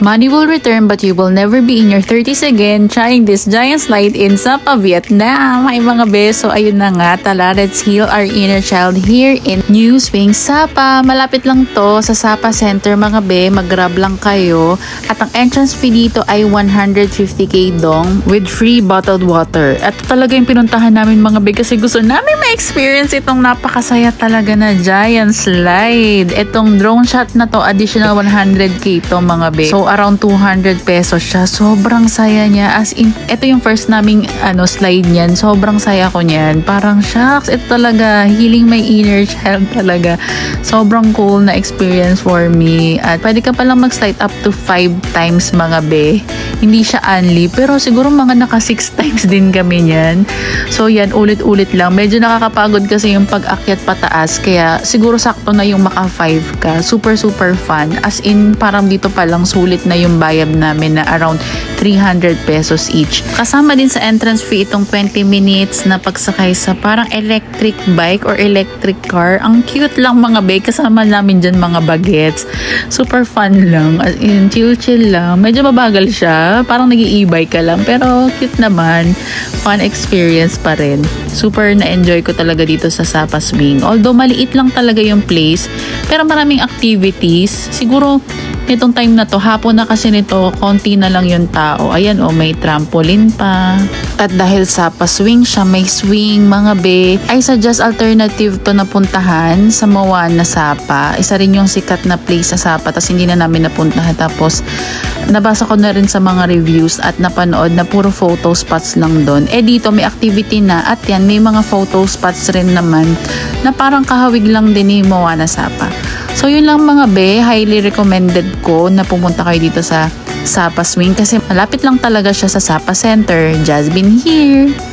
Money will return but you will never be in your 30s again trying this giant slide in Sapa, Vietnam. Ay mga beso, ayun na nga, tala, let's heal our inner child here in New Swing Sapa. Malapit lang to sa Sapa Center mga be, mag-grab lang kayo. At ang entrance fee dito ay 150k dong with free bottled water. At talaga yung pinuntahan namin mga be kasi gusto namin ma-experience itong napakasaya talaga na giant slide. Itong drone shot na to, additional 100k to mga be. So around 200 pesos siya. Sobrang saya niya. As in, ito yung first naming slide niyan. Sobrang saya ko niyan. Parang shucks, ito talaga healing my inner child talaga. Sobrang cool na experience for me. At pwede ka palang mag-slide up to 5 times mga be. Hindi siya only, pero siguro mga naka 6 times din kami niyan. So yan, ulit-ulit lang. Medyo nakakapagod kasi yung pag-akyat pataas. Kaya siguro sakto na yung maka 5 ka. Super fun. As in, parang dito palang sulit na yung bayad namin na around 300 pesos each. Kasama din sa entrance fee itong 20 minutes na pagsakay sa parang electric bike or electric car. Ang cute lang mga be. Kasama namin dyan mga bagets. Super fun lang. As in, chill lang. Medyo mabagal siya. Parang nag-i-e-bike ka lang. Pero cute naman. Fun experience pa rin. Super na-enjoy ko talaga dito sa Sapa Swing. Although maliit lang talaga yung place. Pero maraming activities. Siguro nitong time na to, hapon na kasi nito, konti na lang yung tao. Ayan may trampoline pa. At dahil Sapa Swing siya, may swing mga be, I suggest alternative to na puntahan sa Moana Sapa. Isa rin yung sikat na place sa Sapa, tapos hindi na namin napuntahan. Tapos nabasa ko na rin sa mga reviews at napanood na puro photo spots lang doon. Dito may activity na at yan, may mga photo spots rin naman na parang kahawig lang din ni Moana Sapa. So yun lang mga be, highly recommended ko na pumunta kayo dito sa Sapa Swing kasi malapit lang talaga siya sa Sapa Center. Just been here!